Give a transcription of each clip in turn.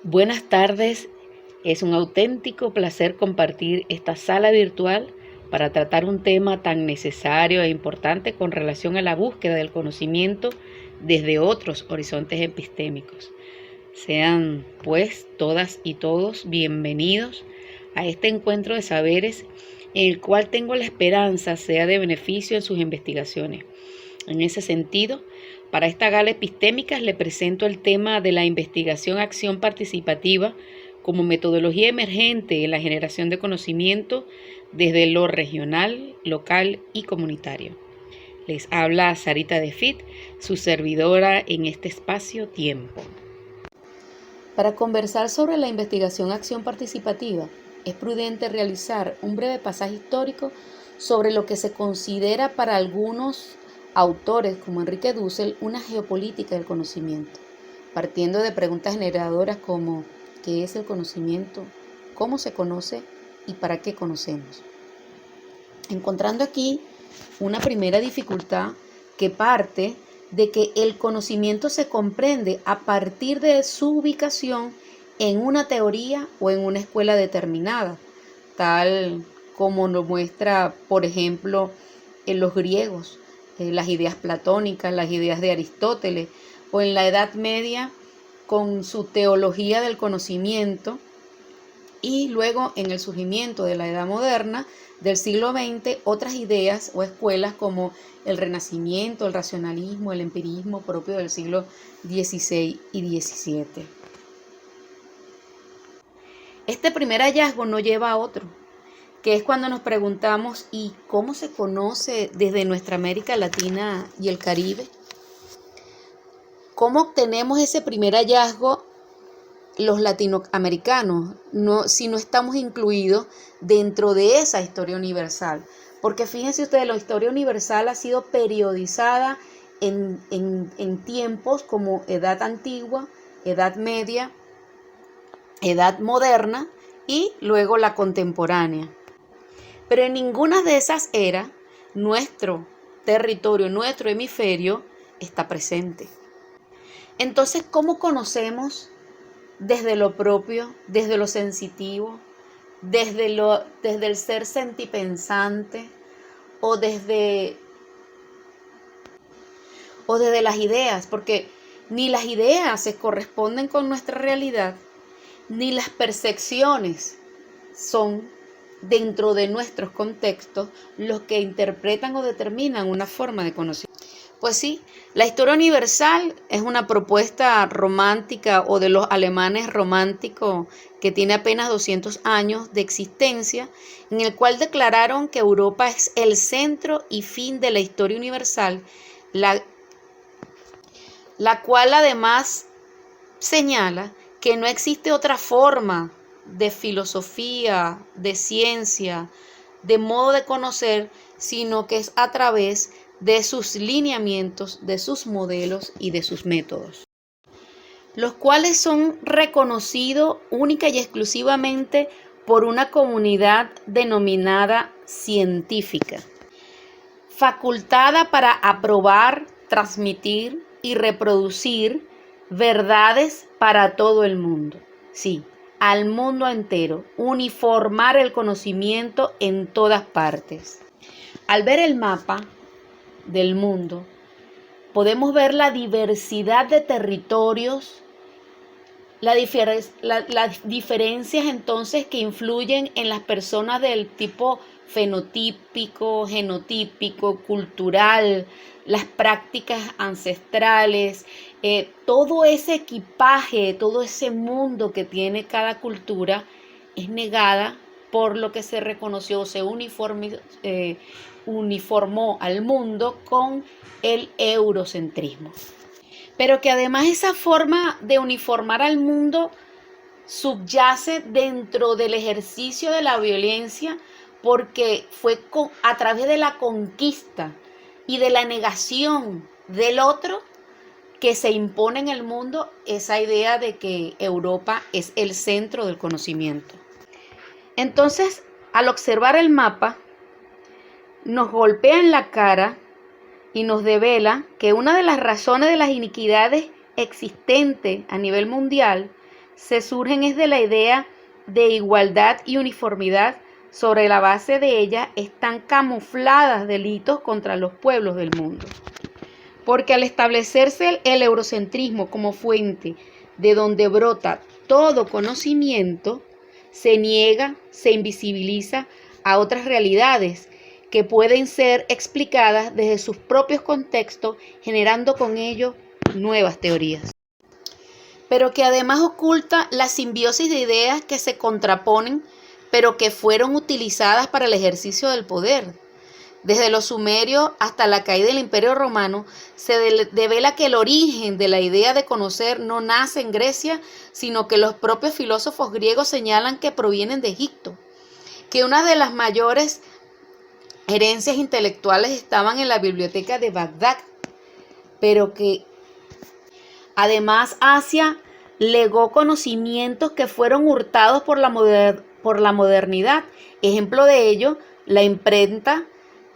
Buenas tardes, es un auténtico placer compartir esta sala virtual para tratar un tema tan necesario e importante con relación a la búsqueda del conocimiento desde otros horizontes epistémicos. Sean pues todas y todos bienvenidos a este encuentro de saberes en el cual tengo la esperanza sea de beneficio en sus investigaciones. En ese sentido, para esta gala epistémica le presento el tema de la investigación-acción participativa como metodología emergente en la generación de conocimiento desde lo regional, local y comunitario. Les habla Sarita De Fit, su servidora en este espacio-tiempo. Para conversar sobre la investigación-acción participativa, es prudente realizar un breve pasaje histórico sobre lo que se considera para algunos autores como Enrique Dussel una geopolítica del conocimiento, partiendo de preguntas generadoras como ¿qué es el conocimiento? ¿Cómo se conoce? ¿Y para qué conocemos? Encontrando aquí una primera dificultad que parte de que el conocimiento se comprende a partir de su ubicación en una teoría o en una escuela determinada, tal como lo muestra, por ejemplo, en los griegos, las ideas platónicas, las ideas de Aristóteles, o en la Edad Media con su teología del conocimiento, y luego en el surgimiento de la Edad Moderna del siglo XX, otras ideas o escuelas como el Renacimiento, el racionalismo, el empirismo propio del siglo XVI y XVII. Este primer hallazgo no lleva a otro, que es cuando nos preguntamos ¿y cómo se conoce desde nuestra América Latina y el Caribe? ¿Cómo obtenemos ese primer hallazgo los latinoamericanos si no estamos incluidos dentro de esa historia universal? Porque fíjense ustedes, la historia universal ha sido periodizada en tiempos como Edad Antigua, Edad Media, Edad Moderna y luego la contemporánea. Pero en ninguna de esas eras nuestro territorio, nuestro hemisferio está presente. Entonces, ¿cómo conocemos desde lo propio, desde lo sensitivo, desde el ser sentipensante o desde las ideas? Porque ni las ideas se corresponden con nuestra realidad, ni las percepciones son dentro de nuestros contextos los que interpretan o determinan una forma de conocer. Pues sí, la historia universal es una propuesta romántica o de los alemanes románticos que tiene apenas 200 años de existencia, en el cual declararon que Europa es el centro y fin de la historia universal, la cual además señala que no existe otra forma de filosofía, de ciencia, de modo de conocer, sino que es a través de sus lineamientos, de sus modelos y de sus métodos, los cuales son reconocidos única y exclusivamente por una comunidad denominada científica, facultada para aprobar, transmitir y reproducir verdades para todo el mundo. Sí, al mundo entero, uniformar el conocimiento en todas partes. Al ver el mapa del mundo, podemos ver la diversidad de territorios, las diferencias entonces que influyen en las personas del tipo fenotípico, genotípico, cultural, las prácticas ancestrales, todo ese equipaje, todo ese mundo que tiene cada cultura es negada por lo que se reconoció, se uniformó al mundo con el eurocentrismo. Pero que además esa forma de uniformar al mundo subyace dentro del ejercicio de la violencia, porque fue a través de la conquista y de la negación del otro que se impone en el mundo esa idea de que Europa es el centro del conocimiento. Entonces, al observar el mapa, nos golpea en la cara y nos devela que una de las razones de las iniquidades existentes a nivel mundial se surgen es de la idea de igualdad y uniformidad. Sobre la base de ella están camufladas delitos contra los pueblos del mundo. Porque al establecerse el eurocentrismo como fuente de donde brota todo conocimiento, se niega, se invisibiliza a otras realidades que pueden ser explicadas desde sus propios contextos, generando con ello nuevas teorías. Pero que además oculta la simbiosis de ideas que se contraponen, pero que fueron utilizadas para el ejercicio del poder. Desde los sumerios hasta la caída del Imperio Romano, se devela que el origen de la idea de conocer no nace en Grecia, sino que los propios filósofos griegos señalan que provienen de Egipto, que una de las mayores herencias intelectuales estaban en la biblioteca de Bagdad, pero que además Asia legó conocimientos que fueron hurtados por la modernidad. Ejemplo de ello, la imprenta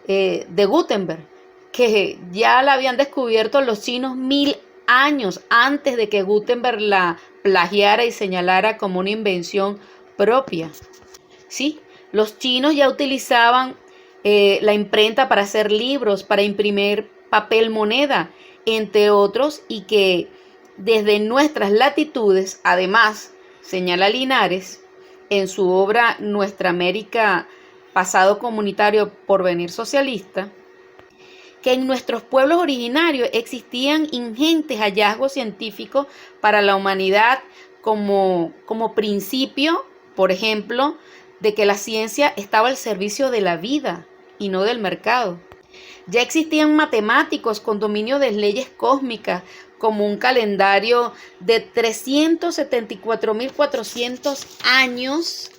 de Gutenberg, que ya la habían descubierto los chinos 1000 años antes de que Gutenberg la plagiara y señalara como una invención propia. Sí, los chinos ya utilizaban la imprenta para hacer libros, para imprimir papel moneda, entre otros, y que desde nuestras latitudes, además, señala Linares en su obra Nuestra América, pasado comunitario, porvenir socialista, que en nuestros pueblos originarios existían ingentes hallazgos científicos para la humanidad como principio, por ejemplo, de que la ciencia estaba al servicio de la vida y no del mercado. Ya existían matemáticos con dominio de leyes cósmicas, como un calendario de 374.400 años,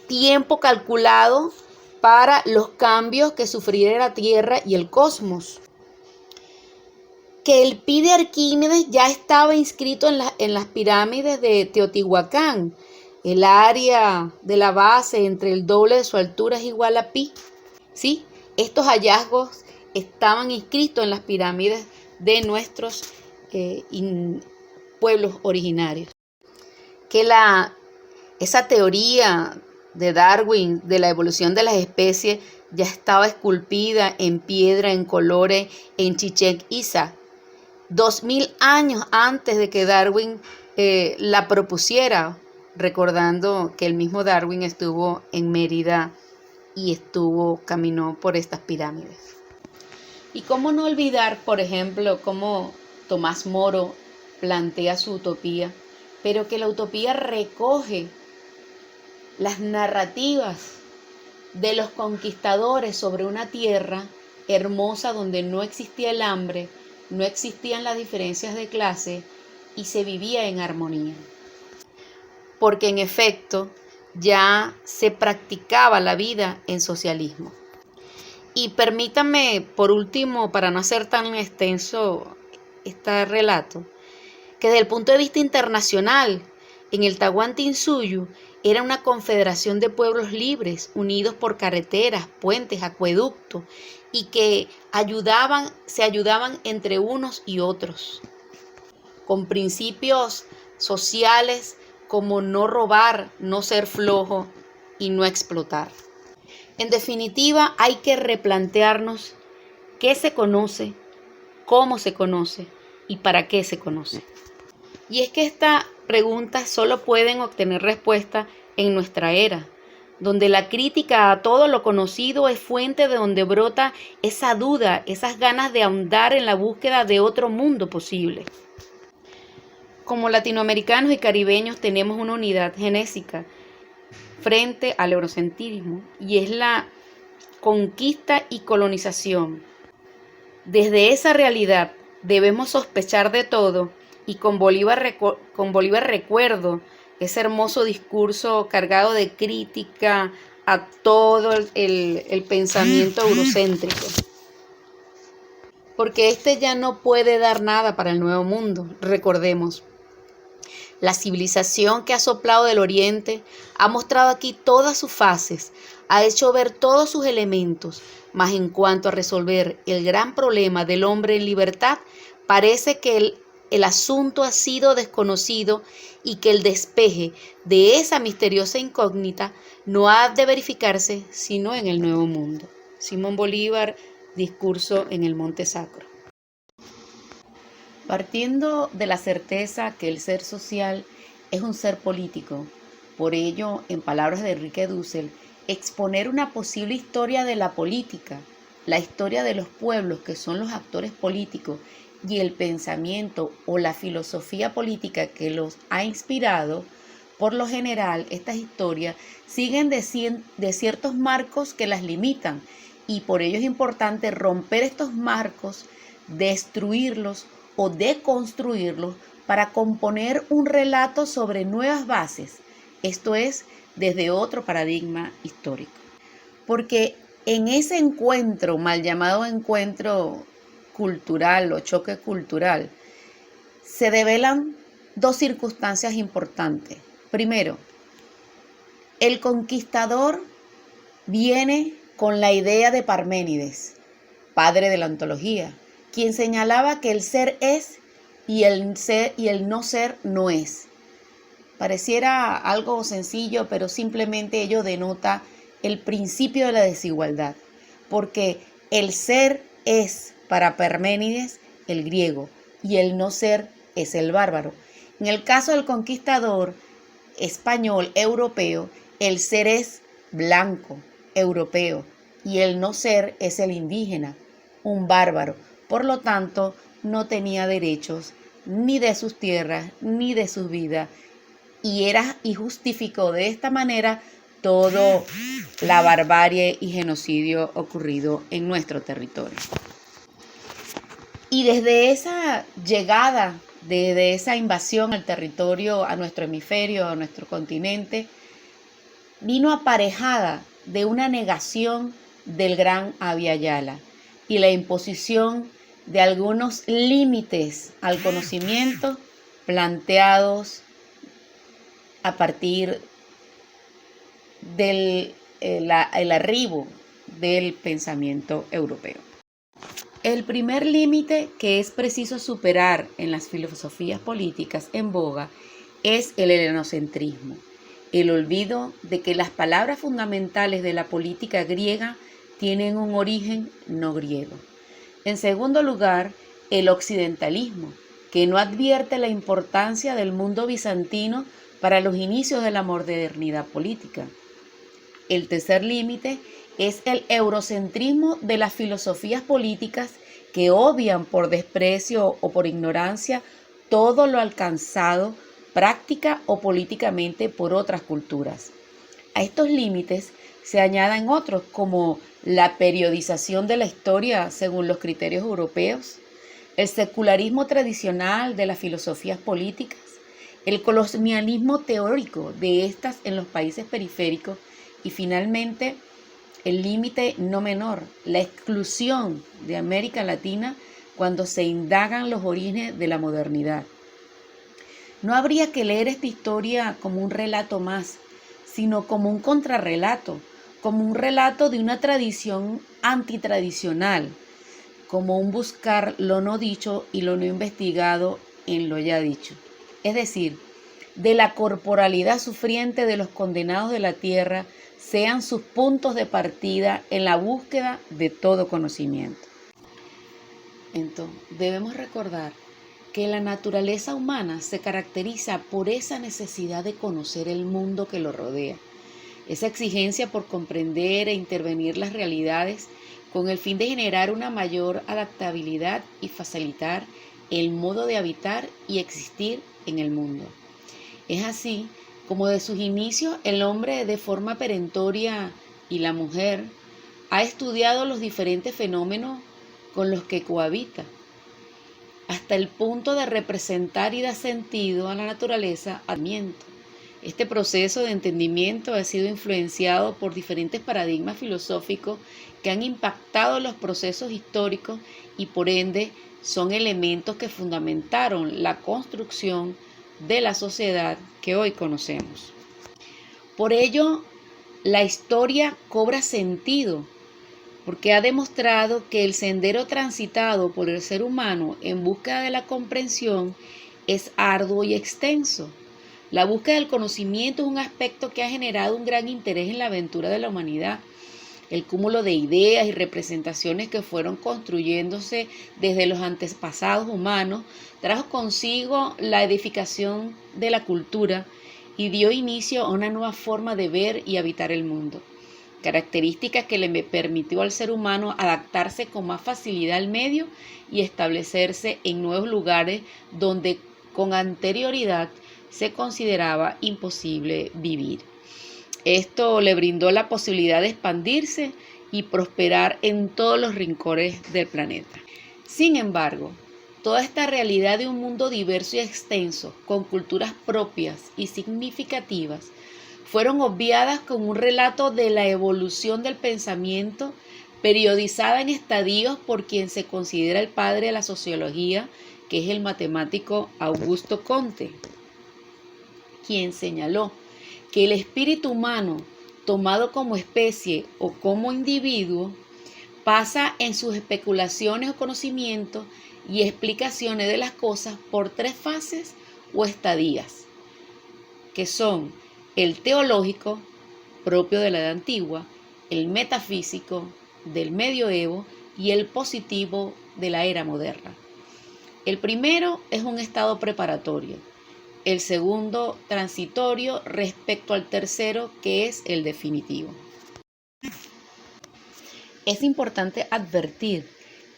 tiempo calculado para los cambios que sufriera la Tierra y el cosmos. Que el pi de Arquímedes ya estaba inscrito en las pirámides de Teotihuacán. El área de la base entre el doble de su altura es igual a pi. ¿Sí? Estos hallazgos estaban inscritos en las pirámides de nuestros pueblos originarios. Que esa teoría de Darwin de la evolución de las especies ya estaba esculpida en piedra, en colores, en Chichén Itzá, 2000 años antes de que Darwin la propusiera, recordando que el mismo Darwin estuvo en Mérida y caminó por estas pirámides. Y cómo no olvidar, por ejemplo, cómo Tomás Moro plantea su utopía, pero que la utopía recoge las narrativas de los conquistadores sobre una tierra hermosa donde no existía el hambre, no existían las diferencias de clase y se vivía en armonía. Porque en efecto ya se practicaba la vida en socialismo. Y permítanme, por último, para no hacer tan extenso este relato, que desde el punto de vista internacional, en el Tahuantinsuyo era una confederación de pueblos libres, unidos por carreteras, puentes, acueductos, y que se ayudaban entre unos y otros, con principios sociales como no robar, no ser flojo y no explotar. En definitiva, hay que replantearnos qué se conoce, cómo se conoce y para qué se conoce. Y es que estas preguntas solo pueden obtener respuesta en nuestra era, donde la crítica a todo lo conocido es fuente de donde brota esa duda, esas ganas de ahondar en la búsqueda de otro mundo posible. Como latinoamericanos y caribeños tenemos una unidad genésica frente al eurocentrismo, y es la conquista y colonización. Desde esa realidad debemos sospechar de todo, y con Bolívar recuerdo ese hermoso discurso cargado de crítica a todo el pensamiento eurocéntrico. Porque este ya no puede dar nada para el nuevo mundo, recordemos. La civilización que ha soplado del oriente ha mostrado aquí todas sus fases, ha hecho ver todos sus elementos, mas en cuanto a resolver el gran problema del hombre en libertad, parece que el asunto ha sido desconocido y que el despeje de esa misteriosa incógnita no ha de verificarse sino en el Nuevo Mundo. Simón Bolívar, Discurso en el Monte Sacro. Partiendo de la certeza que el ser social es un ser político, por ello, en palabras de Enrique Dussel, exponer una posible historia de la política, la historia de los pueblos que son los actores políticos y el pensamiento o la filosofía política que los ha inspirado, por lo general estas historias siguen de ciertos marcos que las limitan y por ello es importante romper estos marcos, destruirlos o deconstruirlos para componer un relato sobre nuevas bases, esto es, desde otro paradigma histórico. Porque en ese encuentro, mal llamado encuentro cultural o choque cultural, se develan dos circunstancias importantes. Primero, el conquistador viene con la idea de Parménides, padre de la ontología, quien señalaba que el ser es y el no ser no es. Pareciera algo sencillo, pero simplemente ello denota el principio de la desigualdad, porque el ser es para Parménides el griego y el no ser es el bárbaro. En el caso del conquistador español europeo, el ser es blanco, europeo, y el no ser es el indígena, un bárbaro. Por lo tanto, no tenía derechos ni de sus tierras ni de sus vidas y justificó de esta manera toda la barbarie y genocidio ocurrido en nuestro territorio. Y desde esa llegada, desde esa invasión al territorio, a nuestro hemisferio, a nuestro continente, vino aparejada de una negación del gran Abya Yala y la imposición de algunos límites al conocimiento planteados a partir del arribo del pensamiento europeo. El primer límite que es preciso superar en las filosofías políticas en boga es el helenocentrismo, el olvido de que las palabras fundamentales de la política griega tienen un origen no griego. En segundo lugar, el occidentalismo, que no advierte la importancia del mundo bizantino para los inicios de la modernidad política. El tercer límite es el eurocentrismo de las filosofías políticas que obvian por desprecio o por ignorancia todo lo alcanzado práctica o políticamente por otras culturas. A estos límites se añaden otros como la periodización de la historia según los criterios europeos, el secularismo tradicional de las filosofías políticas, el colonialismo teórico de estas en los países periféricos y finalmente el límite no menor, la exclusión de América Latina cuando se indagan los orígenes de la modernidad. No habría que leer esta historia como un relato más, sino como un contrarrelato, como un relato de una tradición antitradicional, como un buscar lo no dicho y lo no investigado en lo ya dicho. Es decir, de la corporalidad sufriente de los condenados de la tierra sean sus puntos de partida en la búsqueda de todo conocimiento. Entonces, debemos recordar que la naturaleza humana se caracteriza por esa necesidad de conocer el mundo que lo rodea, esa exigencia por comprender e intervenir las realidades con el fin de generar una mayor adaptabilidad y facilitar el modo de habitar y existir en el mundo. Es así como de sus inicios el hombre de forma perentoria y la mujer ha estudiado los diferentes fenómenos con los que cohabita, hasta el punto de representar y dar sentido a la naturaleza al entendimiento. Este proceso de entendimiento ha sido influenciado por diferentes paradigmas filosóficos que han impactado los procesos históricos y por ende son elementos que fundamentaron la construcción de la sociedad que hoy conocemos. Por ello, la historia cobra sentido porque ha demostrado que el sendero transitado por el ser humano en búsqueda de la comprensión es arduo y extenso. La búsqueda del conocimiento es un aspecto que ha generado un gran interés en la aventura de la humanidad. El cúmulo de ideas y representaciones que fueron construyéndose desde los antepasados humanos trajo consigo la edificación de la cultura y dio inicio a una nueva forma de ver y habitar el mundo. Características que le permitió al ser humano adaptarse con más facilidad al medio y establecerse en nuevos lugares donde con anterioridad se consideraba imposible vivir. Esto le brindó la posibilidad de expandirse y prosperar en todos los rincones del planeta. Sin embargo, toda esta realidad de un mundo diverso y extenso, con culturas propias y significativas, fueron obviadas con un relato de la evolución del pensamiento periodizada en estadios por quien se considera el padre de la sociología, que es el matemático Augusto Comte, quien señaló que el espíritu humano, tomado como especie o como individuo, pasa en sus especulaciones o conocimientos y explicaciones de las cosas por tres fases o estadías, que son el teológico, propio de la Edad Antigua, el metafísico, del medioevo, y el positivo, de la era moderna. El primero es un estado preparatorio, el segundo transitorio respecto al tercero, que es el definitivo. Es importante advertir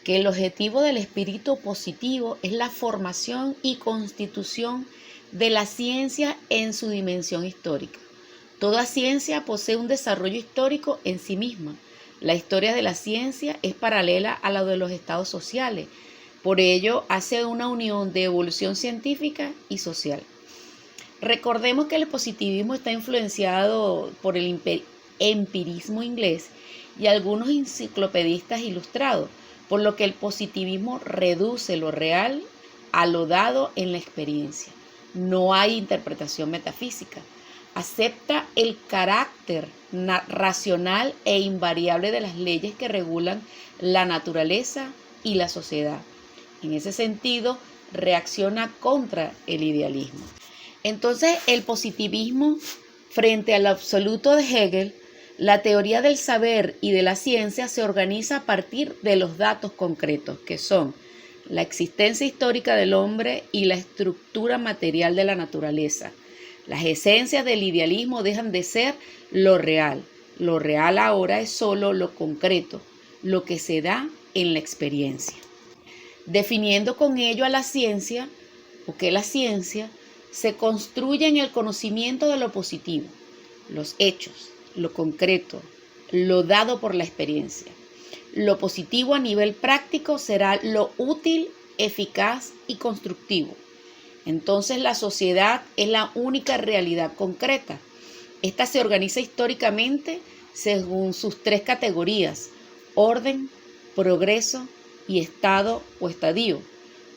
que el objetivo del espíritu positivo es la formación y constitución de la ciencia en su dimensión histórica. Toda ciencia posee un desarrollo histórico en sí misma. La historia de la ciencia es paralela a la de los estados sociales. Por ello, hace una unión de evolución científica y social. Recordemos que el positivismo está influenciado por el empirismo inglés y algunos enciclopedistas ilustrados, por lo que el positivismo reduce lo real a lo dado en la experiencia. No hay interpretación metafísica. Acepta el carácter racional e invariable de las leyes que regulan la naturaleza y la sociedad. En ese sentido, reacciona contra el idealismo. Entonces, el positivismo, frente al absoluto de Hegel, la teoría del saber y de la ciencia se organiza a partir de los datos concretos, que son la existencia histórica del hombre y la estructura material de la naturaleza. Las esencias del idealismo dejan de ser lo real. Lo real ahora es solo lo concreto, lo que se da en la experiencia. Definiendo con ello a la ciencia, o que la ciencia se construye en el conocimiento de lo positivo, los hechos, lo concreto, lo dado por la experiencia. Lo positivo a nivel práctico será lo útil, eficaz y constructivo. Entonces la sociedad es la única realidad concreta. Esta se organiza históricamente según sus tres categorías: orden, progreso y estado o estadio.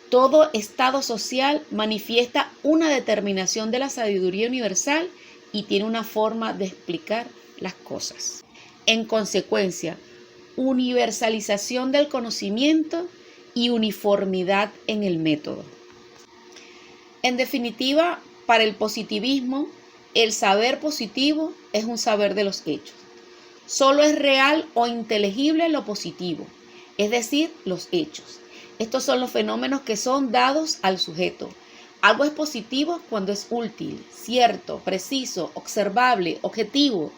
Todo estado social manifiesta una determinación de la sabiduría universal y tiene una forma de explicar las cosas. En consecuencia, universalización del conocimiento y uniformidad en el método. En definitiva, para el positivismo, el saber positivo es un saber de los hechos. Solo es real o inteligible lo positivo, es decir, los hechos. Estos son los fenómenos que son dados al sujeto. Algo es positivo cuando es útil, cierto, preciso, observable, objetivo.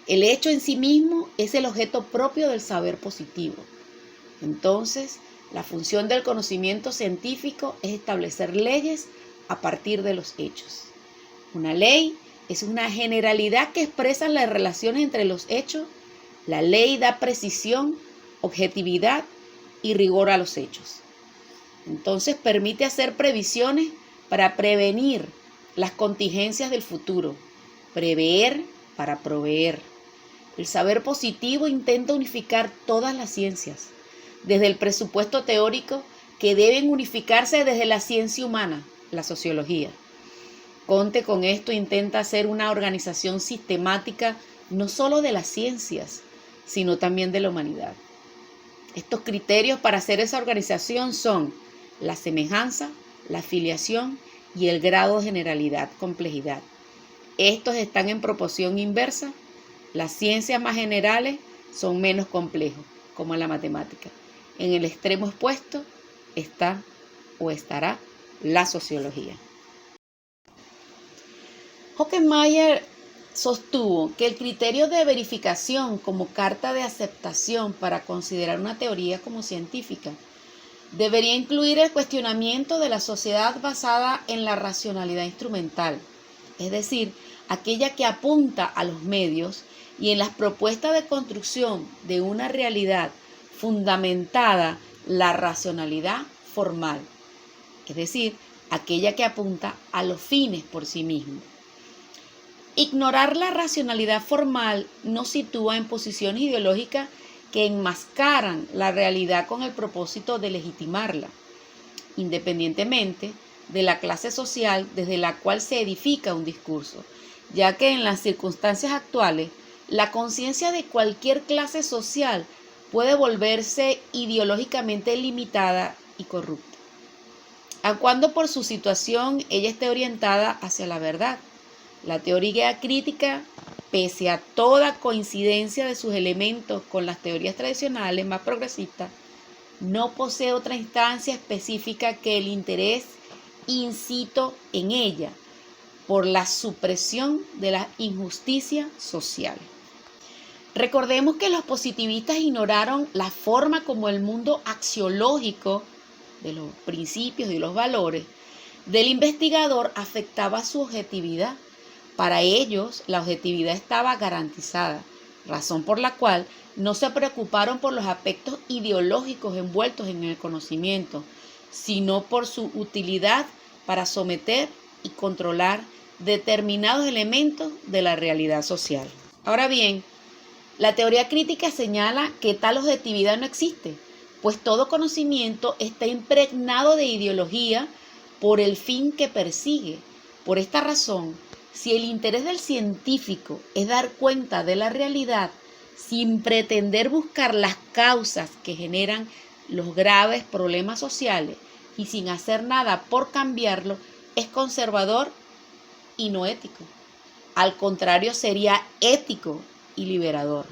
El hecho en sí mismo es el objeto propio del saber positivo. Entonces, la función del conocimiento científico es establecer leyes a partir de los hechos. Una ley es una generalidad que expresa las relaciones entre los hechos. La ley da precisión, objetividad y rigor a los hechos. Entonces permite hacer previsiones para prevenir las contingencias del futuro. Prever para proveer. El saber positivo intenta unificar todas las ciencias, desde el presupuesto teórico que deben unificarse desde la ciencia humana, la sociología. Comte con esto intenta hacer una organización sistemática no solo de las ciencias, sino también de la humanidad. Estos criterios para hacer esa organización son la semejanza, la filiación y el grado de generalidad, complejidad. Estos están en proporción inversa. Las ciencias más generales son menos complejos, como la matemática. En el extremo opuesto está o estará la sociología. Hockenmayer sostuvo que el criterio de verificación como carta de aceptación para considerar una teoría como científica debería incluir el cuestionamiento de la sociedad basada en la racionalidad instrumental, es decir, aquella que apunta a los medios y en las propuestas de construcción de una realidad fundamentada la racionalidad formal, es decir, aquella que apunta a los fines por sí mismo. Ignorar la racionalidad formal nos sitúa en posiciones ideológicas que enmascaran la realidad con el propósito de legitimarla, independientemente de la clase social desde la cual se edifica un discurso, ya que en las circunstancias actuales la conciencia de cualquier clase social puede volverse ideológicamente limitada y corrupta, aun cuando por su situación ella esté orientada hacia la verdad. La teoría crítica, pese a toda coincidencia de sus elementos con las teorías tradicionales más progresistas, no posee otra instancia específica que el interés incito en ella por la supresión de la injusticia social. Recordemos que los positivistas ignoraron la forma como el mundo axiológico de los principios y los valores del investigador afectaba su objetividad. Para ellos, la objetividad estaba garantizada, razón por la cual no se preocuparon por los aspectos ideológicos envueltos en el conocimiento, sino por su utilidad para someter y controlar determinados elementos de la realidad social. Ahora bien, la teoría crítica señala que tal objetividad no existe, pues todo conocimiento está impregnado de ideología por el fin que persigue. Por esta razón, si el interés del científico es dar cuenta de la realidad sin pretender buscar las causas que generan los graves problemas sociales y sin hacer nada por cambiarlo, es conservador y no ético. Al contrario, sería ético y liberador,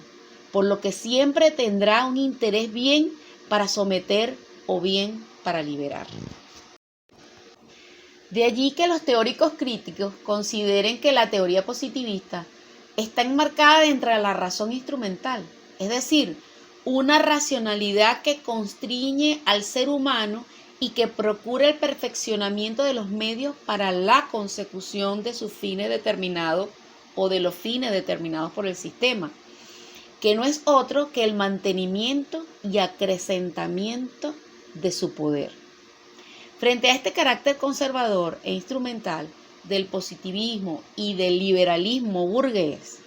por lo que siempre tendrá un interés bien para someter o bien para liberar. De allí que los teóricos críticos consideren que la teoría positivista está enmarcada dentro de la razón instrumental, es decir, una racionalidad que constriñe al ser humano y que procura el perfeccionamiento de los medios para la consecución de sus fines determinados o de los fines determinados por el sistema, que no es otro que el mantenimiento y acrecentamiento de su poder. Frente a este carácter conservador e instrumental del positivismo y del liberalismo burgués,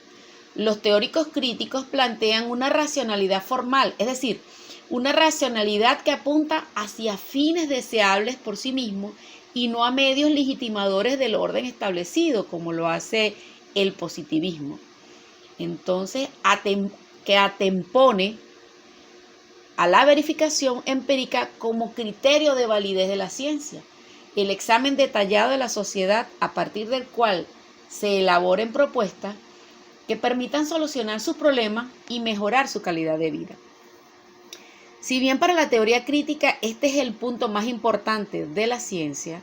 los teóricos críticos plantean una racionalidad formal, es decir, una racionalidad que apunta hacia fines deseables por sí mismo y no a medios legitimadores del orden establecido, como lo hace el positivismo. Entonces, que atempone a la verificación empírica como criterio de validez de la ciencia, el examen detallado de la sociedad a partir del cual se elaboren propuestas que permitan solucionar sus problemas y mejorar su calidad de vida. Si bien para la teoría crítica este es el punto más importante de la ciencia,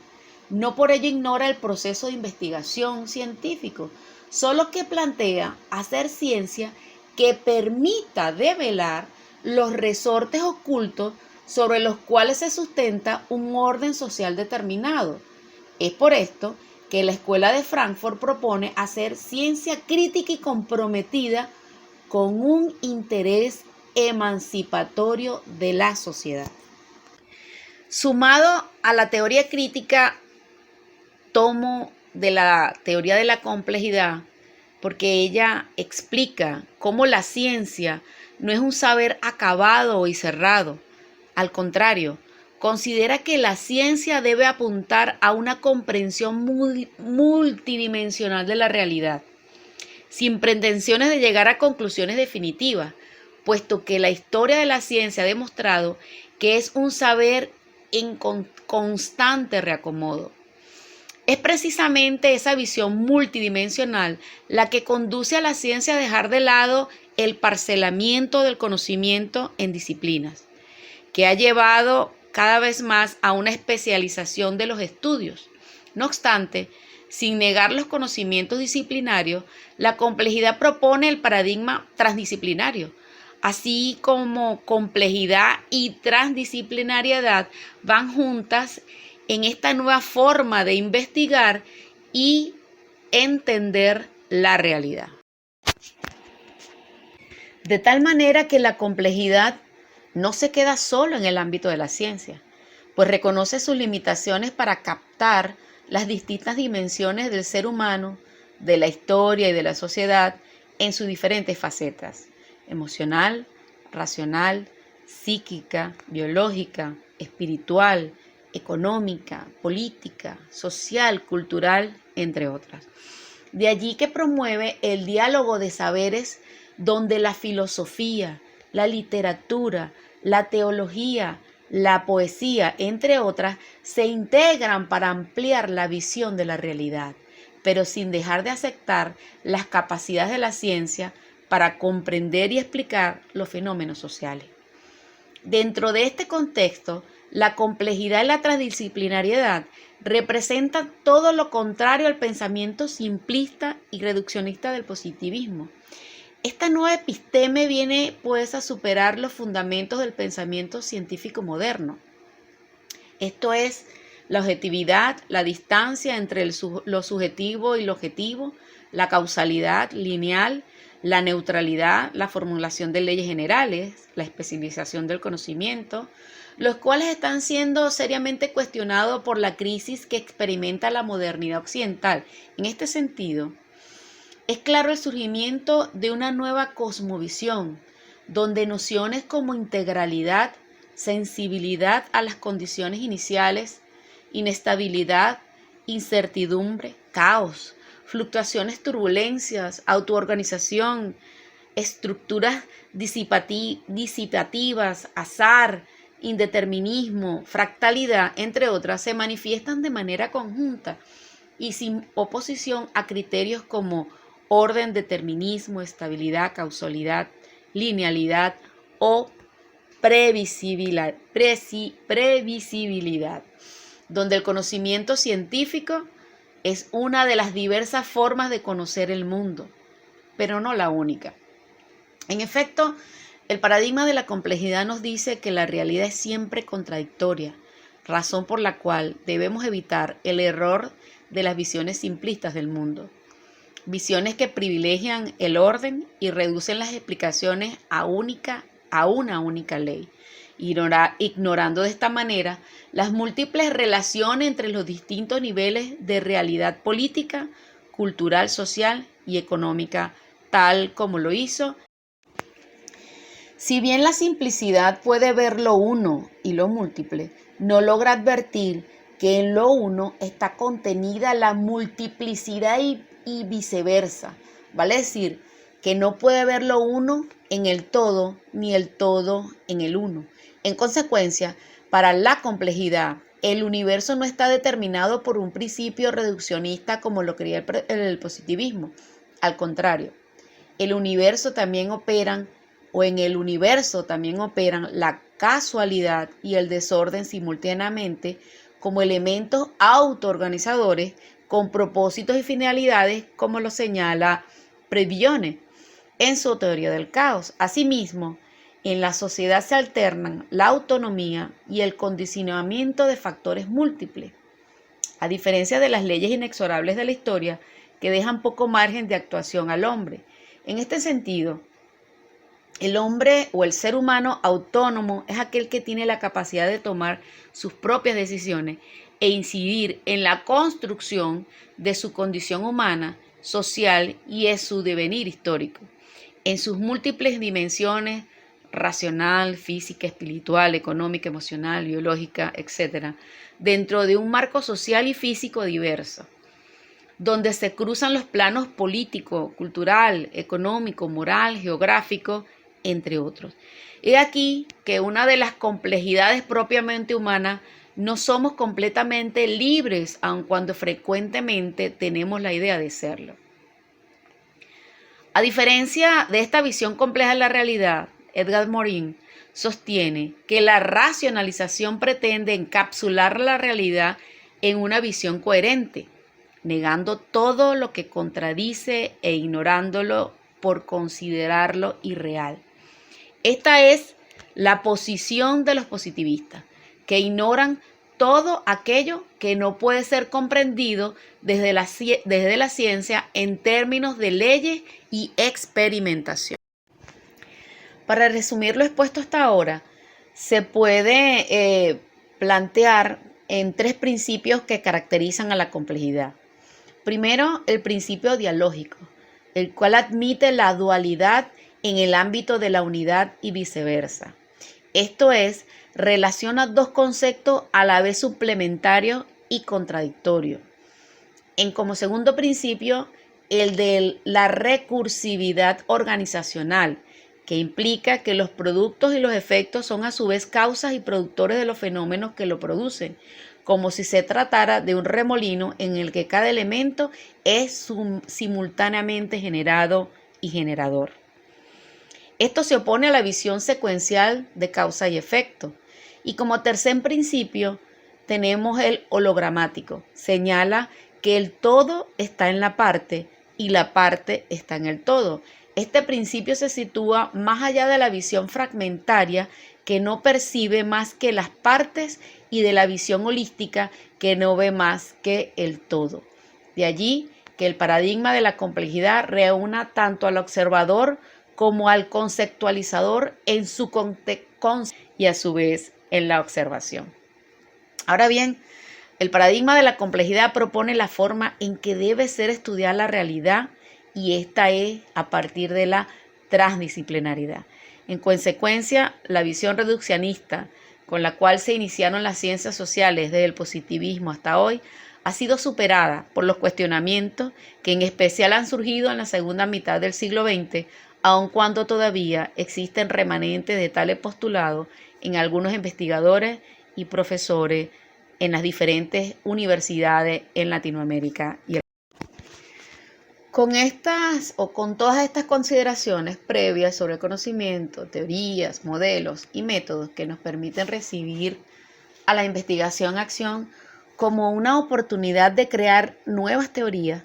no por ello ignora el proceso de investigación científico, solo que plantea hacer ciencia que permita develar los resortes ocultos sobre los cuales se sustenta un orden social determinado. Es por esto que la Escuela de Frankfurt propone hacer ciencia crítica y comprometida con un interés emancipatorio de la sociedad. Sumado a la teoría crítica, tomo de la teoría de la complejidad, porque ella explica cómo la ciencia no es un saber acabado y cerrado. Al contrario, considera que la ciencia debe apuntar a una comprensión multidimensional de la realidad, sin pretensiones de llegar a conclusiones definitivas, puesto que la historia de la ciencia ha demostrado que es un saber en constante reacomodo. Es precisamente esa visión multidimensional la que conduce a la ciencia a dejar de lado el parcelamiento del conocimiento en disciplinas, que ha llevado cada vez más a una especialización de los estudios. No obstante, sin negar los conocimientos disciplinarios, la complejidad propone el paradigma transdisciplinario, así como complejidad y transdisciplinariedad van juntas en esta nueva forma de investigar y entender la realidad. De tal manera que la complejidad no se queda solo en el ámbito de la ciencia, pues reconoce sus limitaciones para captar las distintas dimensiones del ser humano, de la historia y de la sociedad en sus diferentes facetas: emocional, racional, psíquica, biológica, espiritual, económica, política, social, cultural, entre otras. De allí que promueve el diálogo de saberes donde la filosofía, la literatura, la teología, la poesía, entre otras, se integran para ampliar la visión de la realidad, pero sin dejar de aceptar las capacidades de la ciencia para comprender y explicar los fenómenos sociales. Dentro de este contexto, la complejidad y la transdisciplinariedad representan todo lo contrario al pensamiento simplista y reduccionista del positivismo. Esta nueva episteme viene pues a superar los fundamentos del pensamiento científico moderno. Esto es la objetividad, la distancia entre lo subjetivo y lo objetivo, la causalidad lineal, la neutralidad, la formulación de leyes generales, la especialización del conocimiento, los cuales están siendo seriamente cuestionados por la crisis que experimenta la modernidad occidental. En este sentido, es claro el surgimiento de una nueva cosmovisión, donde nociones como integralidad, sensibilidad a las condiciones iniciales, inestabilidad, incertidumbre, caos, fluctuaciones, turbulencias, autoorganización, estructuras disipativas, azar, indeterminismo, fractalidad, entre otras, se manifiestan de manera conjunta y sin oposición a criterios como orden, determinismo, estabilidad, causalidad, linealidad o previsibilidad, donde el conocimiento científico es una de las diversas formas de conocer el mundo, pero no la única. En efecto, el paradigma de la complejidad nos dice que la realidad es siempre contradictoria, razón por la cual debemos evitar el error de las visiones simplistas del mundo. Visiones que privilegian el orden y reducen las explicaciones a una única ley, ignorando de esta manera las múltiples relaciones entre los distintos niveles de realidad política, cultural, social y económica, tal como lo hizo. Si bien la simplicidad puede ver lo uno y lo múltiple, no logra advertir que en lo uno está contenida la multiplicidad y viceversa. Vale decir, que no puede ver lo uno en el todo, ni el todo en el uno. En consecuencia, para la complejidad, el universo no está determinado por un principio reduccionista como lo creía el positivismo. Al contrario, en el universo también operan la casualidad y el desorden simultáneamente como elementos autoorganizadores con propósitos y finalidades, como lo señala Previone en su teoría del caos. Asimismo, en la sociedad se alternan la autonomía y el condicionamiento de factores múltiples, a diferencia de las leyes inexorables de la historia que dejan poco margen de actuación al hombre. En este sentido, el hombre o el ser humano autónomo es aquel que tiene la capacidad de tomar sus propias decisiones e incidir en la construcción de su condición humana, social y en su devenir histórico, en sus múltiples dimensiones: racional, física, espiritual, económica, emocional, biológica, etc., dentro de un marco social y físico diverso, donde se cruzan los planos político, cultural, económico, moral, geográfico entre otros. He aquí que una de las complejidades propiamente humanas, no somos completamente libres, aun cuando frecuentemente tenemos la idea de serlo. A diferencia de esta visión compleja de la realidad, Edgar Morin sostiene que la racionalización pretende encapsular la realidad en una visión coherente, negando todo lo que contradice e ignorándolo por considerarlo irreal. Esta es la posición de los positivistas, que ignoran todo aquello que no puede ser comprendido desde la ciencia en términos de leyes y experimentación. Para resumir lo expuesto hasta ahora, se puede plantear en 3 principios que caracterizan a la complejidad. Primero, el principio dialógico, el cual admite la dualidad en el ámbito de la unidad y viceversa. Esto es, relaciona 2 conceptos a la vez suplementarios y contradictorios. Como segundo principio, el de la recursividad organizacional, que implica que los productos y los efectos son a su vez causas y productores de los fenómenos que lo producen, como si se tratara de un remolino en el que cada elemento es simultáneamente generado y generador. Esto se opone a la visión secuencial de causa y efecto. Y como tercer principio, tenemos el hologramático. Señala que el todo está en la parte y la parte está en el todo. Este principio se sitúa más allá de la visión fragmentaria, que no percibe más que las partes, y de la visión holística, que no ve más que el todo. De allí que el paradigma de la complejidad reúna tanto al observador como al conceptualizador en su contexto y a su vez en la observación. Ahora bien, el paradigma de la complejidad propone la forma en que debe ser estudiada la realidad, y esta es a partir de la transdisciplinaridad. En consecuencia, la visión reduccionista con la cual se iniciaron las ciencias sociales desde el positivismo hasta hoy ha sido superada por los cuestionamientos que en especial han surgido en la segunda mitad del siglo XX, aun cuando todavía existen remanentes de tales postulados en algunos investigadores y profesores en las diferentes universidades en Latinoamérica y el con todas estas consideraciones previas sobre el conocimiento, teorías, modelos y métodos que nos permiten recibir a la investigación-acción como una oportunidad de crear nuevas teorías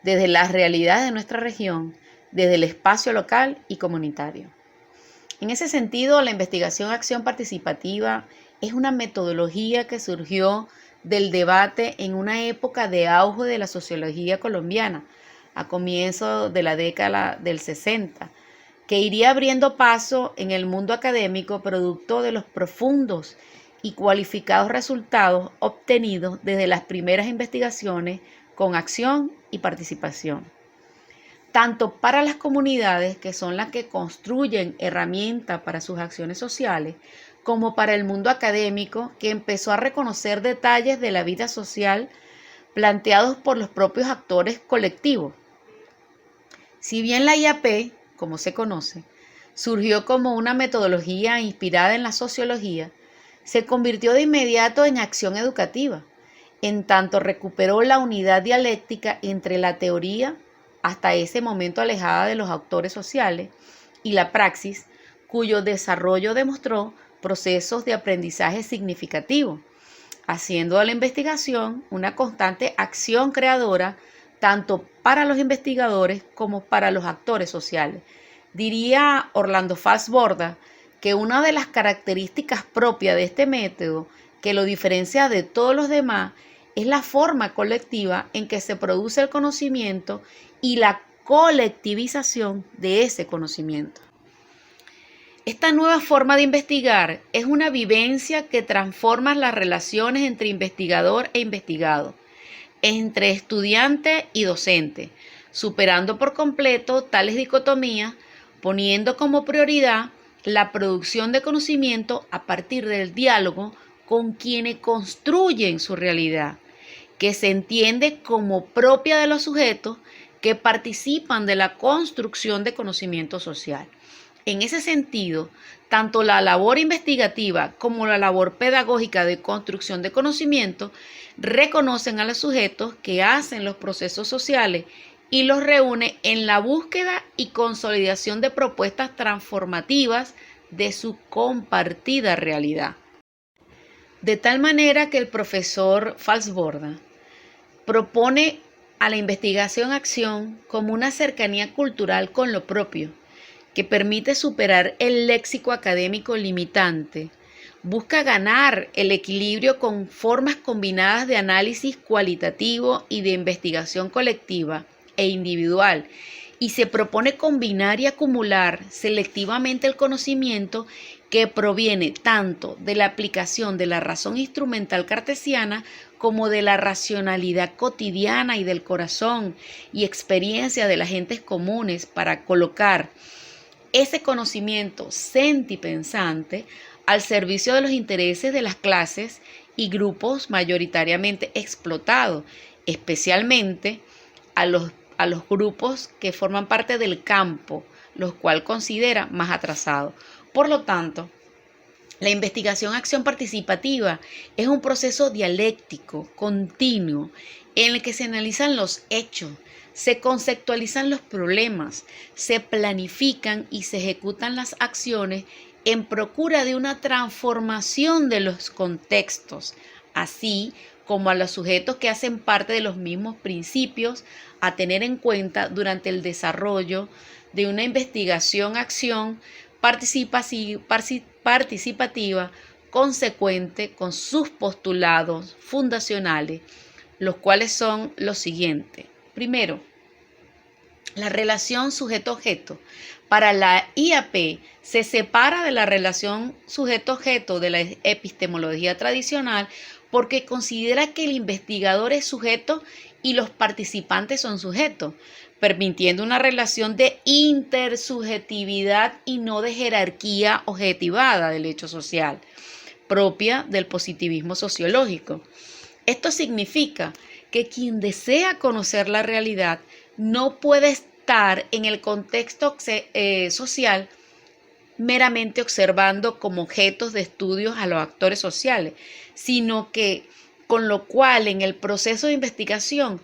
desde las realidades de nuestra región, desde el espacio local y comunitario. En ese sentido, la investigación-acción participativa es una metodología que surgió del debate en una época de auge de la sociología colombiana, a comienzos de la década del 60, que iría abriendo paso en el mundo académico producto de los profundos y cualificados resultados obtenidos desde las primeras investigaciones con acción y participación, tanto para las comunidades, que son las que construyen herramientas para sus acciones sociales, como para el mundo académico, que empezó a reconocer detalles de la vida social planteados por los propios actores colectivos. Si bien la IAP, como se conoce, surgió como una metodología inspirada en la sociología, se convirtió de inmediato en acción educativa, en tanto recuperó la unidad dialéctica entre la teoría, hasta ese momento alejada de los autores sociales, y la praxis, cuyo desarrollo demostró procesos de aprendizaje significativos, haciendo de la investigación una constante acción creadora tanto para los investigadores como para los actores sociales. Diría Orlando Fassborda que una de las características propias de este método que lo diferencia de todos los demás es la forma colectiva en que se produce el conocimiento y la colectivización de ese conocimiento. Esta nueva forma de investigar es una vivencia que transforma las relaciones entre investigador e investigado, entre estudiante y docente, superando por completo tales dicotomías, poniendo como prioridad la producción de conocimiento a partir del diálogo con quienes construyen su realidad, que se entiende como propia de los sujetos que participan de la construcción de conocimiento social. En ese sentido, tanto la labor investigativa como la labor pedagógica de construcción de conocimiento reconocen a los sujetos que hacen los procesos sociales y los reúne en la búsqueda y consolidación de propuestas transformativas de su compartida realidad. De tal manera que el profesor Falsborda propone a la investigación-acción como una cercanía cultural con lo propio, que permite superar el léxico académico limitante, busca ganar el equilibrio con formas combinadas de análisis cualitativo y de investigación colectiva e individual, y se propone combinar y acumular selectivamente el conocimiento que proviene tanto de la aplicación de la razón instrumental cartesiana como de la racionalidad cotidiana y del corazón y experiencia de las gentes comunes para colocar ese conocimiento sentipensante al servicio de los intereses de las clases y grupos mayoritariamente explotados, especialmente a los grupos que forman parte del campo, los cuales considera más atrasados. Por lo tanto, la investigación-acción participativa es un proceso dialéctico, continuo, en el que se analizan los hechos, se conceptualizan los problemas, se planifican y se ejecutan las acciones en procura de una transformación de los contextos, así como a los sujetos que hacen parte de los mismos principios a tener en cuenta durante el desarrollo de una investigación-acción participativa consecuente con sus postulados fundacionales, los cuales son los siguientes. Primero, la relación sujeto-objeto. Para la IAP se separa de la relación sujeto-objeto de la epistemología tradicional porque considera que el investigador es sujeto y los participantes son sujetos, permitiendo una relación de intersubjetividad y no de jerarquía objetivada del hecho social, propia del positivismo sociológico. Esto significa que quien desea conocer la realidad no puede estar en el contexto social meramente observando como objetos de estudios a los actores sociales, sino que con lo cual en el proceso de investigación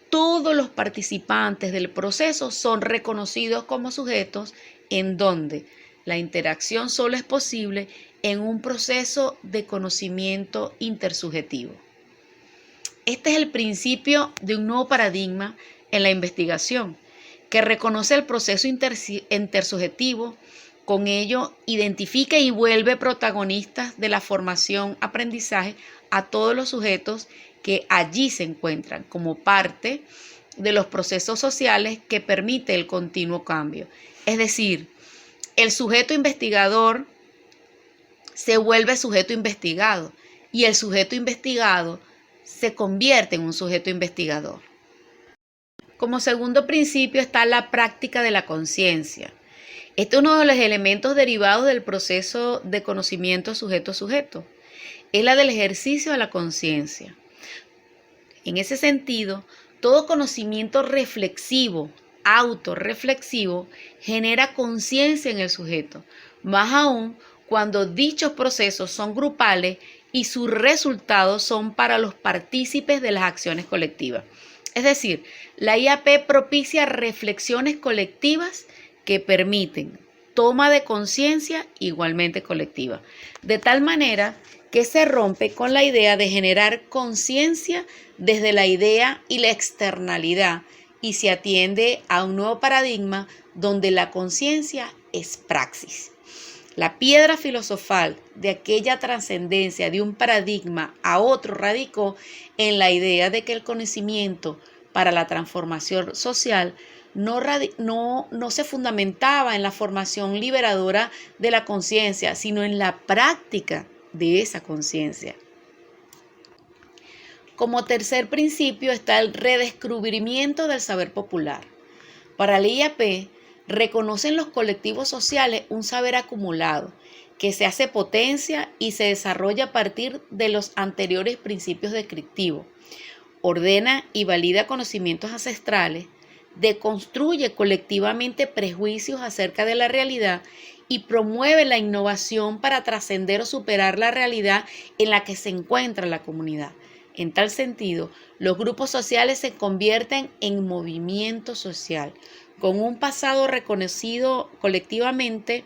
todos los participantes del proceso son reconocidos como sujetos en donde la interacción solo es posible en un proceso de conocimiento intersubjetivo. Este es el principio de un nuevo paradigma en la investigación, que reconoce el proceso intersubjetivo, con ello identifica y vuelve protagonistas de la formación-aprendizaje a todos los sujetos que allí se encuentran como parte de los procesos sociales que permite el continuo cambio. Es decir, el sujeto investigador se vuelve sujeto investigado y el sujeto investigado se convierte en un sujeto investigador. Como segundo principio está la práctica de la conciencia. Este es uno de los elementos derivados del proceso de conocimiento sujeto-sujeto. Es la del ejercicio de la conciencia. En ese sentido, todo conocimiento reflexivo, autorreflexivo, genera conciencia en el sujeto, más aún cuando dichos procesos son grupales y sus resultados son para los partícipes de las acciones colectivas. Es decir, la IAP propicia reflexiones colectivas que permiten toma de conciencia igualmente colectiva, de tal manera que se rompe con la idea de generar conciencia desde la idea y la externalidad y se atiende a un nuevo paradigma donde la conciencia es praxis. La piedra filosofal de aquella trascendencia de un paradigma a otro radicó en la idea de que el conocimiento para la transformación social no se fundamentaba en la formación liberadora de la conciencia, sino en la práctica de esa conciencia. Como tercer principio está el redescubrimiento del saber popular. Para la IAP, reconocen los colectivos sociales un saber acumulado que se hace potencia y se desarrolla a partir de los anteriores principios descriptivos. Ordena y valida conocimientos ancestrales, deconstruye colectivamente prejuicios acerca de la realidad y promueve la innovación para trascender o superar la realidad en la que se encuentra la comunidad. En tal sentido, los grupos sociales se convierten en movimiento social, con un pasado reconocido colectivamente,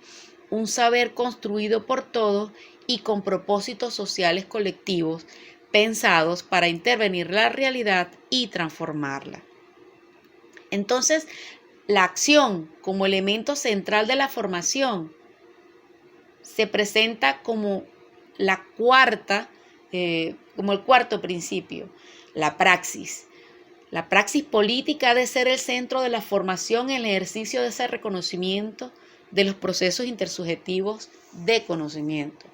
un saber construido por todos y con propósitos sociales colectivos pensados para intervenir la realidad y transformarla. Entonces, la acción como elemento central de la formación se presenta como como el cuarto principio, la praxis. La praxis política ha de ser el centro de la formación en el ejercicio de ese reconocimiento de los procesos intersubjetivos de conocimiento,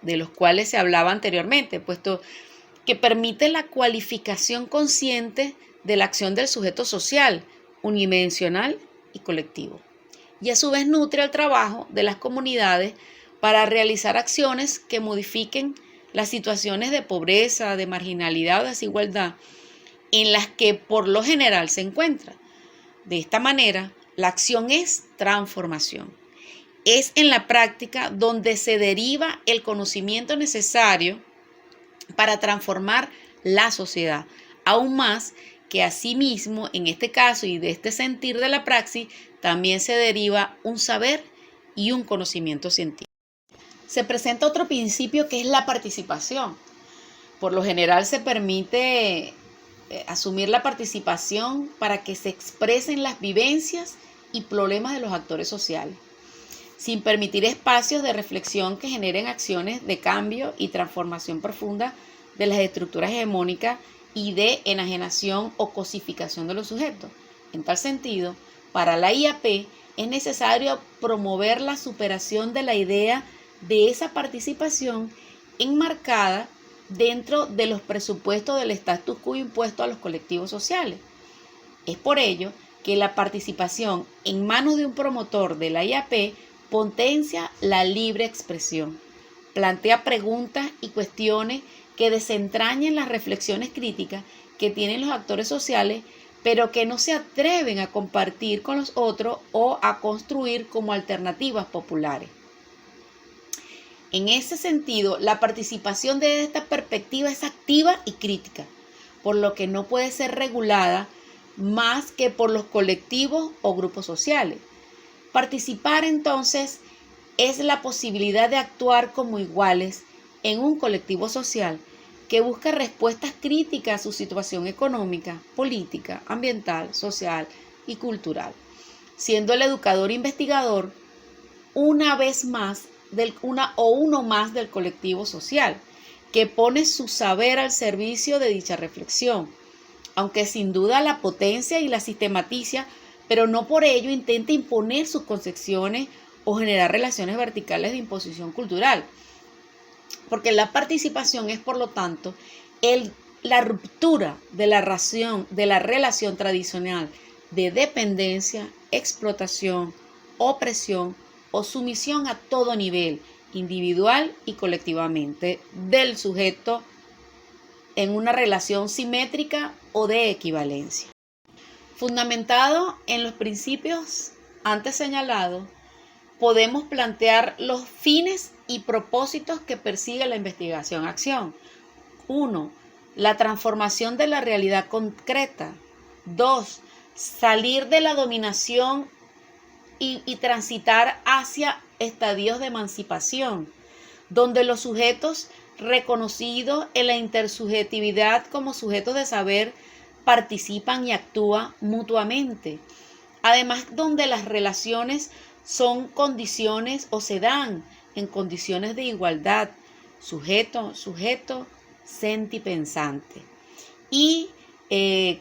de los cuales se hablaba anteriormente, puesto que permite la cualificación consciente de la acción del sujeto social, unidimensional y colectivo. Y a su vez nutre el trabajo de las comunidades para realizar acciones que modifiquen las situaciones de pobreza, de marginalidad o desigualdad en las que por lo general se encuentra. De esta manera, la acción es transformación. Es en la práctica donde se deriva el conocimiento necesario para transformar la sociedad, aún más que asimismo, en este caso y de este sentir de la praxis, también se deriva un saber y un conocimiento científico. Se presenta otro principio que es la participación. Por lo general se permite asumir la participación para que se expresen las vivencias y problemas de los actores sociales, sin permitir espacios de reflexión que generen acciones de cambio y transformación profunda de las estructuras hegemónicas y de enajenación o cosificación de los sujetos. En tal sentido, para la IAP es necesario promover la superación de la idea de esa participación enmarcada dentro de los presupuestos del status quo impuesto a los colectivos sociales. Es por ello que la participación en manos de un promotor de la IAP potencia la libre expresión, plantea preguntas y cuestiones que desentrañen las reflexiones críticas que tienen los actores sociales, pero que no se atreven a compartir con los otros o a construir como alternativas populares. En ese sentido, la participación desde esta perspectiva es activa y crítica, por lo que no puede ser regulada más que por los colectivos o grupos sociales. Participar entonces es la posibilidad de actuar como iguales en un colectivo social que busca respuestas críticas a su situación económica, política, ambiental, social y cultural, siendo el educador investigador uno más del colectivo social, que pone su saber al servicio de dicha reflexión, aunque sin duda la potencia y la sistematiza, pero no por ello intenta imponer sus concepciones o generar relaciones verticales de imposición cultural. Porque la participación es, por lo tanto, la ruptura de la relación tradicional de dependencia, explotación, opresión o sumisión a todo nivel, individual y colectivamente, del sujeto en una relación simétrica o de equivalencia. Fundamentado en los principios antes señalados, podemos plantear los fines y propósitos que persigue la investigación-acción. 1. La transformación de la realidad concreta. 2. Salir de la dominación y transitar hacia estadios de emancipación, donde los sujetos reconocidos en la intersubjetividad como sujetos de saber participan y actúan mutuamente. Además, donde las relaciones son condiciones o se dan en condiciones de igualdad, sujeto, sentipensante. Y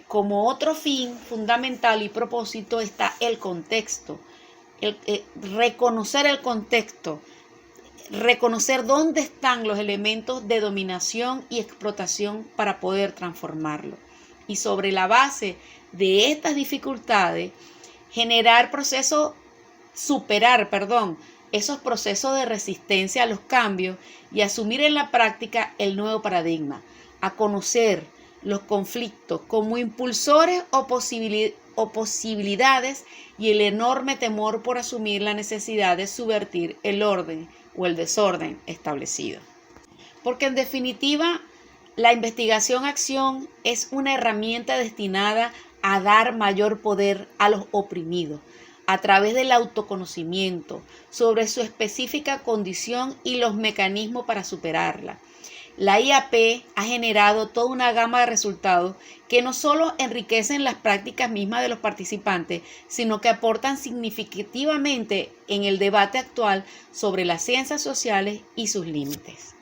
como otro fin fundamental y propósito está el contexto, reconocer el contexto, reconocer dónde están los elementos de dominación y explotación para poder transformarlo. Y sobre la base de estas dificultades, superar esos procesos de resistencia a los cambios y asumir en la práctica el nuevo paradigma, a conocer los conflictos como impulsores o posibilidades y el enorme temor por asumir la necesidad de subvertir el orden o el desorden establecido. Porque en definitiva, la investigación-acción es una herramienta destinada a dar mayor poder a los oprimidos a través del autoconocimiento sobre su específica condición y los mecanismos para superarla. La IAP ha generado toda una gama de resultados que no solo enriquecen las prácticas mismas de los participantes, sino que aportan significativamente en el debate actual sobre las ciencias sociales y sus límites.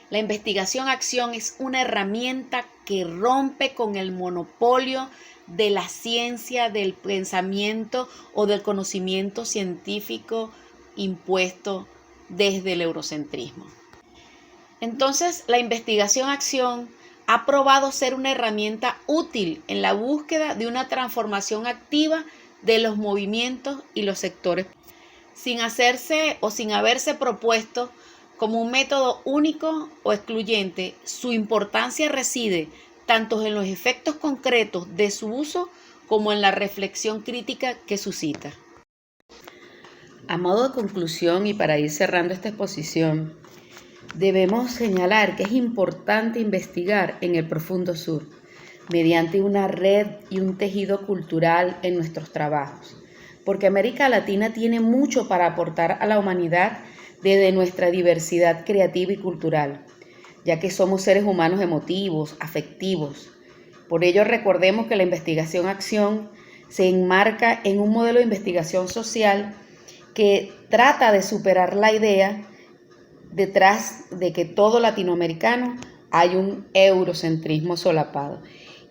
La investigación-acción es una herramienta que rompe con el monopolio de la ciencia, del pensamiento o del conocimiento científico impuesto desde el eurocentrismo. Entonces, la investigación-acción ha probado ser una herramienta útil en la búsqueda de una transformación activa de los movimientos y los sectores, sin hacerse o sin haberse propuesto como un método único o excluyente. Su importancia reside tanto en los efectos concretos de su uso como en la reflexión crítica que suscita. A modo de conclusión y para ir cerrando esta exposición, debemos señalar que es importante investigar en el profundo sur, mediante una red y un tejido cultural en nuestros trabajos, porque América Latina tiene mucho para aportar a la humanidad desde nuestra diversidad creativa y cultural, ya que somos seres humanos emotivos, afectivos. Por ello, recordemos que la investigación-acción se enmarca en un modelo de investigación social que trata de superar la idea detrás de que todo latinoamericano hay un eurocentrismo solapado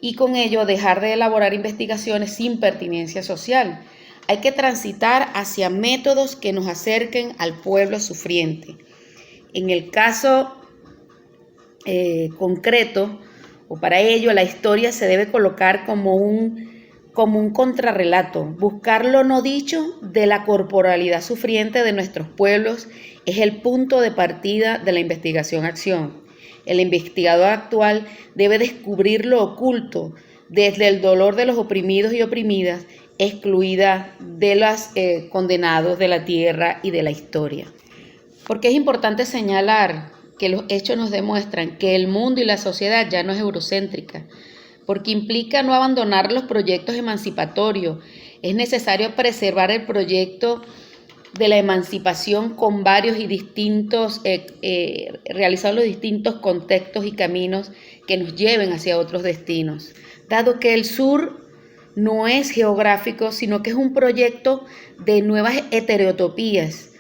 y con ello dejar de elaborar investigaciones sin pertinencia social. Hay que transitar hacia métodos que nos acerquen al pueblo sufriente. En el caso concreto, o para ello, la historia se debe colocar como un contrarrelato. Buscar lo no dicho de la corporalidad sufriente de nuestros pueblos es el punto de partida de la investigación-acción. El investigador actual debe descubrir lo oculto desde el dolor de los oprimidos y oprimidas, excluidas de los condenados de la tierra y de la historia. Porque es importante señalar que los hechos nos demuestran que el mundo y la sociedad ya no es eurocéntrica, porque implica no abandonar los proyectos emancipatorios. Es necesario preservar el proyecto de la emancipación con varios y distintos, realizar los distintos contextos y caminos que nos lleven hacia otros destinos, dado que el sur no es geográfico, sino que es un proyecto de nuevas heterotopías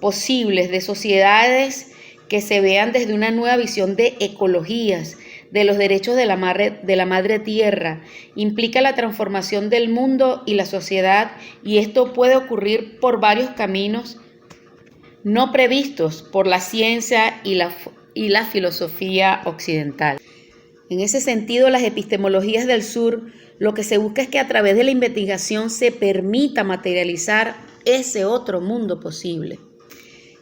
posibles, de sociedades que se vean desde una nueva visión de ecologías, de los derechos de la madre tierra. Implica la transformación del mundo y la sociedad, y esto puede ocurrir por varios caminos no previstos por la ciencia y la filosofía occidental. En ese sentido, las epistemologías del sur, lo que se busca es que a través de la investigación se permita materializar ese otro mundo posible.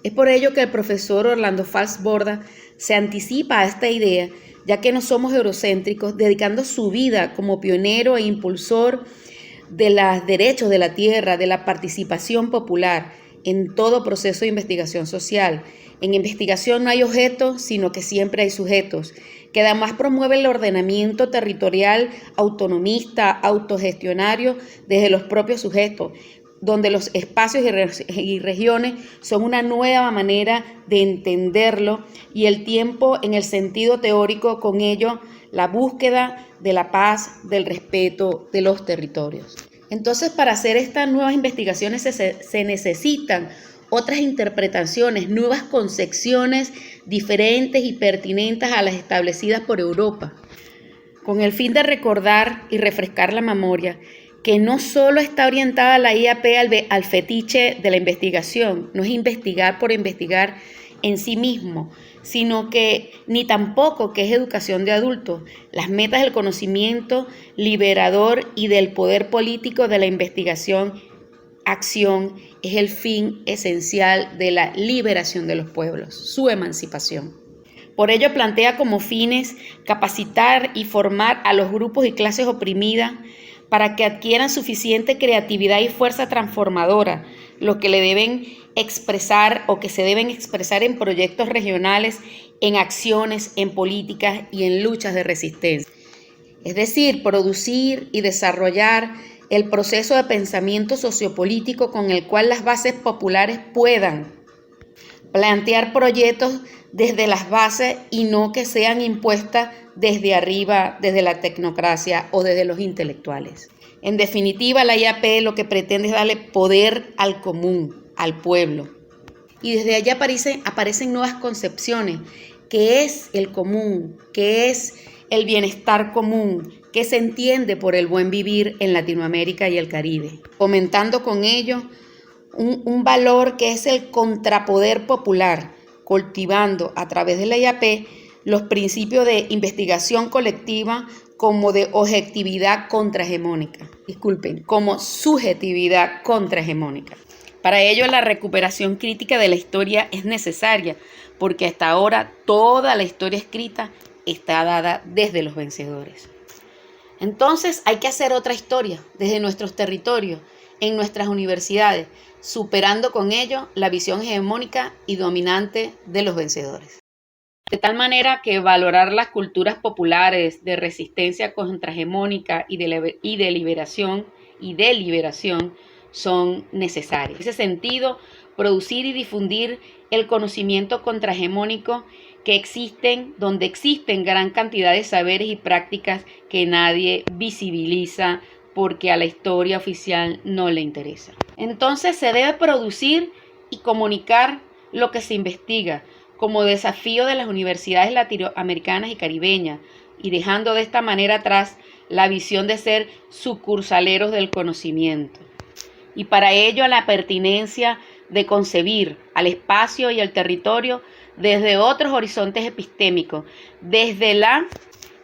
Es por ello que el profesor Orlando Fals Borda se anticipa a esta idea, ya que no somos eurocéntricos, dedicando su vida como pionero e impulsor de los derechos de la tierra, de la participación popular en todo proceso de investigación social. En investigación no hay objetos, sino que siempre hay sujetos, que además promueve el ordenamiento territorial autonomista, autogestionario desde los propios sujetos, donde los espacios y regiones son una nueva manera de entenderlo, y el tiempo en el sentido teórico, con ello la búsqueda de la paz, del respeto de los territorios. Entonces, para hacer estas nuevas investigaciones se necesitan otras interpretaciones, nuevas concepciones diferentes y pertinentes a las establecidas por Europa, con el fin de recordar y refrescar la memoria, que no solo está orientada la IAP al fetiche de la investigación, no es investigar por investigar en sí mismo, sino que ni tampoco que es educación de adultos. Las metas del conocimiento liberador y del poder político de la investigación-acción es el fin esencial de la liberación de los pueblos, su emancipación. Por ello plantea como fines capacitar y formar a los grupos y clases oprimidas para que adquieran suficiente creatividad y fuerza transformadora, lo que le deben expresar o que se deben expresar en proyectos regionales, en acciones, en políticas y en luchas de resistencia. Es decir, producir y desarrollar el proceso de pensamiento sociopolítico con el cual las bases populares puedan plantear proyectos desde las bases y no que sean impuestas desde arriba, desde la tecnocracia o desde los intelectuales. En definitiva, la IAP lo que pretende es darle poder al común, al pueblo. Y desde allá aparecen nuevas concepciones. ¿Qué es el común? ¿Qué es el bienestar común? ¿Qué se entiende por el buen vivir en Latinoamérica y el Caribe? Fomentando con ello un valor que es el contrapoder popular, cultivando a través de la IAP los principios de investigación colectiva como de objetividad contrahegemónica, como subjetividad contrahegemónica. Para ello, la recuperación crítica de la historia es necesaria, porque hasta ahora toda la historia escrita está dada desde los vencedores. Entonces hay que hacer otra historia desde nuestros territorios, en nuestras universidades, superando con ello la visión hegemónica y dominante de los vencedores. De tal manera que valorar las culturas populares de resistencia contrahegemónica y de liberación son necesarias. En ese sentido, producir y difundir el conocimiento contrahegemónico donde existen gran cantidad de saberes y prácticas que nadie visibiliza porque a la historia oficial no le interesa. Entonces se debe producir y comunicar lo que se investiga como desafío de las universidades latinoamericanas y caribeñas, y dejando de esta manera atrás la visión de ser sucursaleros del conocimiento. Y para ello la pertinencia de concebir al espacio y al territorio desde otros horizontes epistémicos, desde las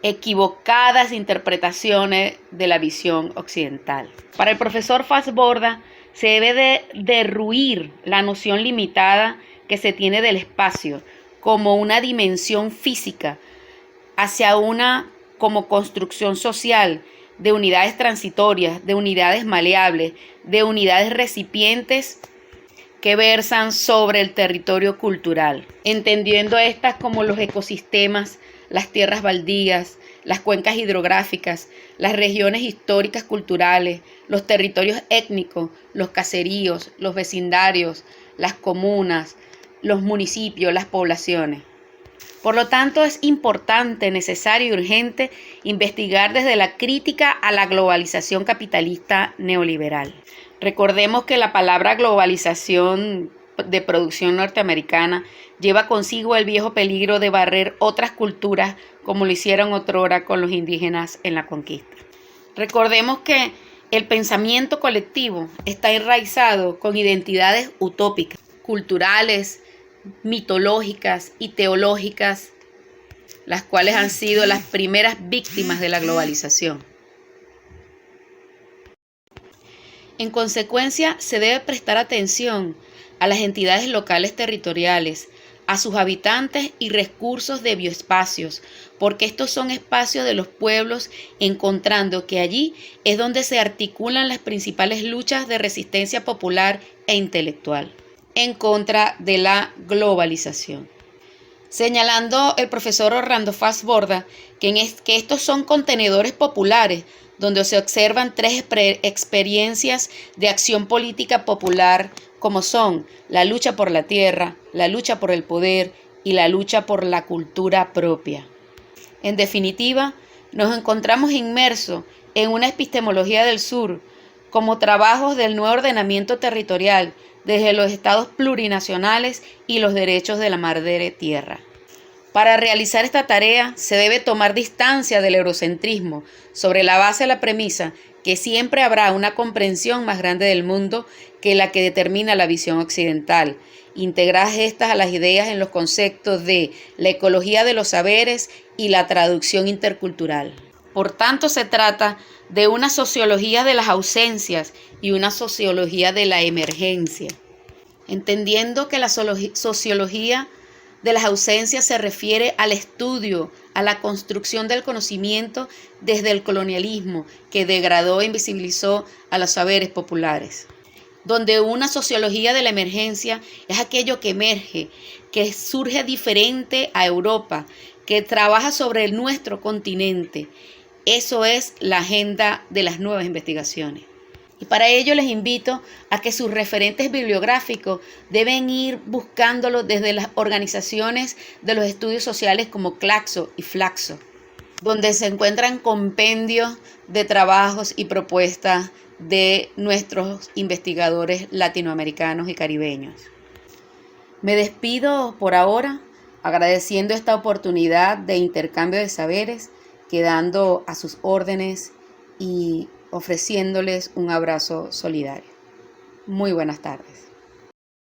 equivocadas interpretaciones de la visión occidental. Para el profesor Fassborda se debe de derruir la noción limitada que se tiene del espacio como una dimensión física hacia una como construcción social de unidades transitorias, de unidades maleables, de unidades recipientes que versan sobre el territorio cultural, entendiendo estas como los ecosistemas, las tierras baldías, las cuencas hidrográficas, las regiones históricas culturales, los territorios étnicos, los caseríos, los vecindarios, las comunas, los municipios, las poblaciones. Por lo tanto, es importante, necesario y urgente investigar desde la crítica a la globalización capitalista neoliberal. Recordemos que la palabra globalización de producción norteamericana lleva consigo el viejo peligro de barrer otras culturas como lo hicieron otrora con los indígenas en la conquista. Recordemos que el pensamiento colectivo está enraizado con identidades utópicas, culturales, mitológicas y teológicas, las cuales han sido las primeras víctimas de la globalización. En consecuencia, se debe prestar atención a las entidades locales territoriales, a sus habitantes y recursos de bioespacios, porque estos son espacios de los pueblos, encontrando que allí es donde se articulan las principales luchas de resistencia popular e intelectual en contra de la globalización. Señalando el profesor Orlando Fassborda que estos son contenedores populares donde se observan tres experiencias de acción política popular como son la lucha por la tierra, la lucha por el poder y la lucha por la cultura propia. En definitiva, nos encontramos inmersos en una epistemología del sur como trabajos del nuevo ordenamiento territorial desde los estados plurinacionales y los derechos de la madre tierra. Para realizar esta tarea se debe tomar distancia del eurocentrismo sobre la base de la premisa que siempre habrá una comprensión más grande del mundo que la que determina la visión occidental, integradas estas a las ideas en los conceptos de la ecología de los saberes y la traducción intercultural. Por tanto, se trata de una sociología de las ausencias y una sociología de la emergencia, entendiendo que la sociología de las ausencias se refiere al estudio, a la construcción del conocimiento desde el colonialismo que degradó e invisibilizó a los saberes populares. Donde una sociología de la emergencia es aquello que emerge, que surge diferente a Europa, que trabaja sobre nuestro continente. Eso es la agenda de las nuevas investigaciones. Y para ello les invito a que sus referentes bibliográficos deben ir buscándolo desde las organizaciones de los estudios sociales como Claxo y Flaxo, donde se encuentran compendios de trabajos y propuestas de nuestros investigadores latinoamericanos y caribeños. Me despido por ahora agradeciendo esta oportunidad de intercambio de saberes, quedando a sus órdenes y ofreciéndoles un abrazo solidario. Muy buenas tardes.